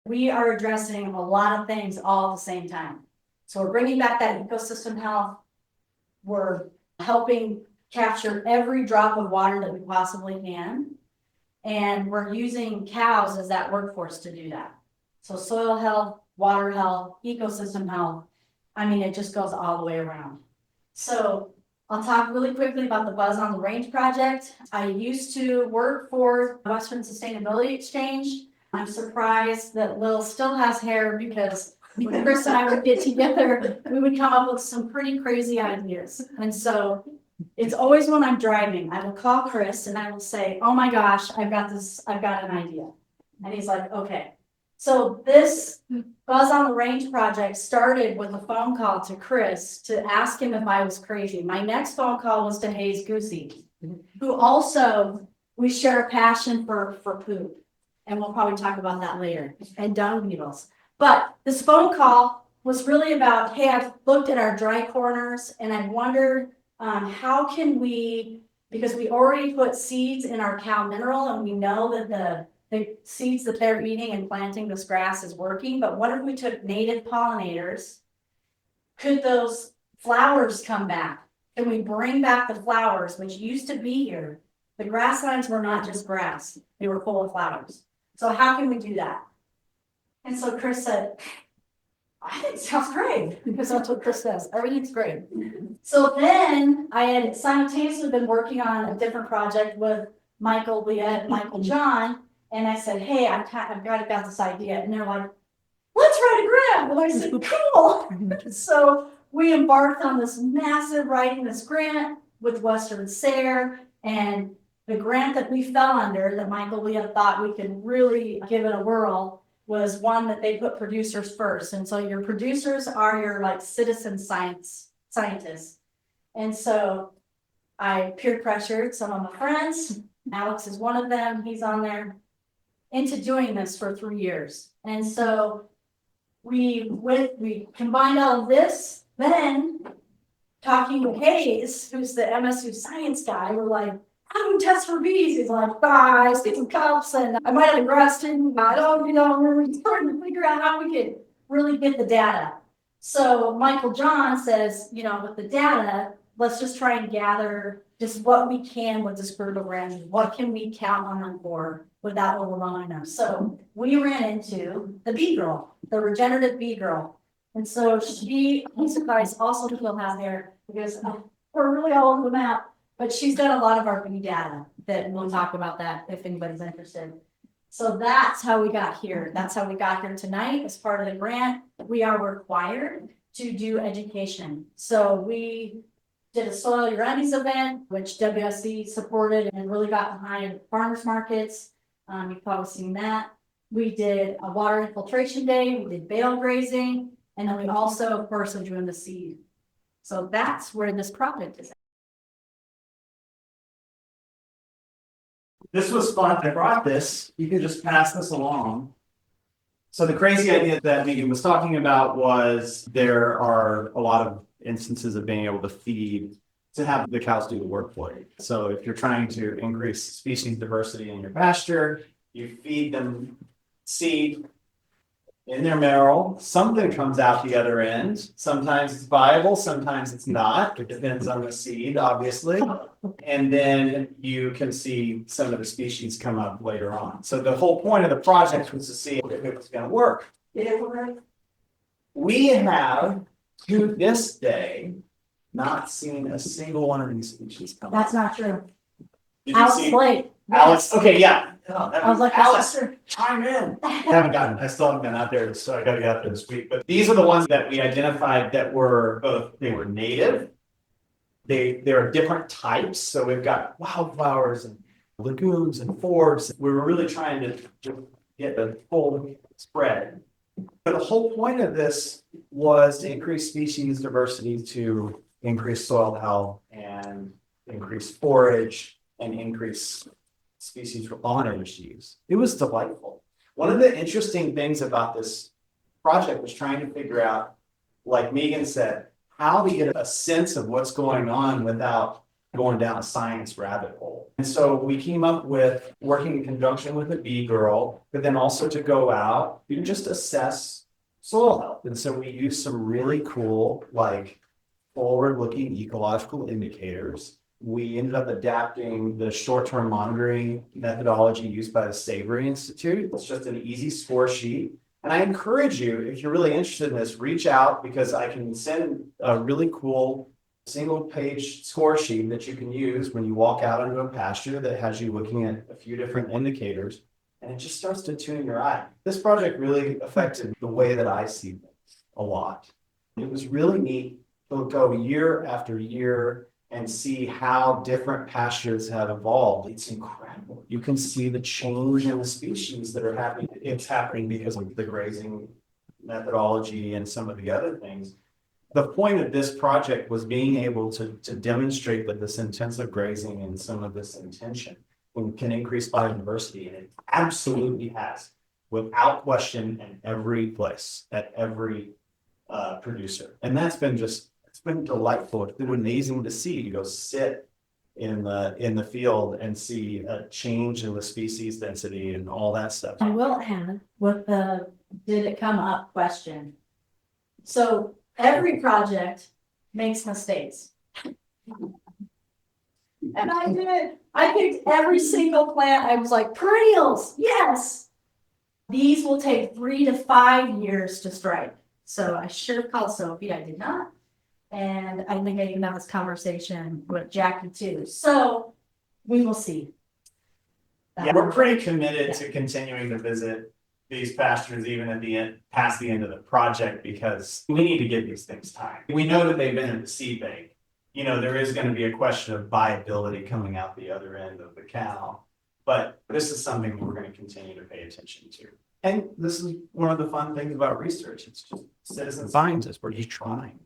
We are addressing a lot of things all at the same time. So we're bringing back that ecosystem health. We're helping capture every drop of water that we possibly can. And we're using cows as that workforce to do that. So soil health, water health, ecosystem health. I mean, it just goes all the way around. So I'll talk really quickly about the Buzz on the Range project. I used to work for Western Sustainability Exchange. I'm surprised that Lil still has hair because when Chris and I would get together, we would come up with some pretty crazy ideas. And so it's always when I'm driving, I will call Chris and I will say, oh my gosh, I've got an idea. And he's like, okay. So this Buzz on the Range project started with a phone call to Chris to ask him if I was crazy. My next phone call was to Hayes Goosey, who also, we share a passion for poop. And we'll probably talk about that later, and dung beetles. But this phone call was really about, hey, I've looked at our dry corners and I wondered how can we, because we already put seeds in our cow mineral and we know that the seeds that they're eating and planting this grass is working, but what if we took native pollinators? Could those flowers come back? Can we bring back the flowers, which used to be here? The grasslands were not just grass, they were full of flowers. So how can we do that? And so Chris said, I think it sounds great, because that's what Chris says, everything's great. So then I had simultaneously been working on a different project with Michael, Leah, and Michael John, and I said, hey, I've got about this idea, and they're like, let's write a grant. And I said, cool. So we embarked on this massive writing this grant with Western SARE, and the grant that we fell under, that Michael Leah thought we could really give it a whirl, was one that they put producers first. And so your producers are your like citizen scientists. And so I peer pressured some of my friends. Alex is one of them, he's on there, into doing this for 3 years. And so we combined all of this, then talking with Hayes, who's the MSU science guy, we're like, how do we test for bees? He's like, I stick some cups and I might have a grad student. I don't, we're starting to figure out how we could really get the data. So Michael John says, with the data, let's just try and gather just what we can with this group of ranches. What can we count on them for without overwhelming them? So we ran into the bee girl, the regenerative bee girl. And so I'm surprised also still has there because we're really all over the map. But she's done a lot of our bee data that we'll talk about that if anybody's interested. So that's how we got here. That's how we got here tonight as part of the grant. We are required to do education. So we did a Soil Your Undies event, which WSC supported and really got behind farmers markets. You've probably seen that. We did a water infiltration day. We did bale grazing. And then we also, of course, are doing the seed. So that's where this project is at. This was fun. I brought this. You can just pass this along. So the crazy idea that Meagan was talking about was there are a lot of instances of being able to have the cows do the work for you. So if you're trying to increase species diversity in your pasture, you feed them seed in their mineral, something comes out the other end. Sometimes it's viable, sometimes it's not. It depends on the seed, obviously. And then you can see some of the species come up later on. So the whole point of the project was to see if it was going to work. Did it work? We have, to this day, not seen a single one of these species come up. That's not true. Did you Alex see Blake. Alex? Okay, yeah. Oh, I was like, Alex, chime in. I still haven't been out there, so I gotta get out there this week. But these are the ones that we identified that were they were native. There are different types. So we've got wildflowers and lagoons and forbs. We were really trying to get the full spread. But the whole point of this was to increase species diversity, to increase soil health and increase forage and increase species pollinators use. It was delightful. One of the interesting things about this project was trying to figure out, like Meagan said, how to get a sense of what's going on without going down a science rabbit hole. And so we came up with working in conjunction with a bee girl, but then also to go out and just assess soil health. And so we used some really cool, like forward-looking ecological indicators. We ended up adapting the short-term monitoring methodology used by the Savory Institute. It's just an easy score sheet. And I encourage you, if you're really interested in this, reach out because I can send a really cool single page score sheet that you can use when you walk out into a pasture that has you looking at a few different indicators. And it just starts to tune your eye. This project really affected the way that I see things a lot. It was really neat to go year after year and see how different pastures have evolved. It's incredible. You can see the change in the species that are happening. It's happening because of the grazing methodology and some of the other things. The point of this project was being able to demonstrate that this intensive grazing and some of this intention can increase biodiversity, and it absolutely has, without question, in every place, at every producer. And that's been just, it's been delightful. It's been amazing to see. You go sit in the field and see a change in the species density and all that stuff. I will add with the did it come up question. So every project makes mistakes. And I did. I picked every single plant. I was like, perennials, yes. These will take 3 to 5 years to strike. So I should have called Sophie. I did not. And I think I even had this conversation with Jackie too. So we will see. Yeah, we're pretty committed to continuing to visit these pastures even at the end, past the end of the project, because we need to get these things timed. We know that they've been in the seed bank. You know, there is going to be a question of viability coming out the other end of the cow, but this is something that we're going to continue to pay attention to. And this is one of the fun things about research. It's just citizen scientists, we're just trying.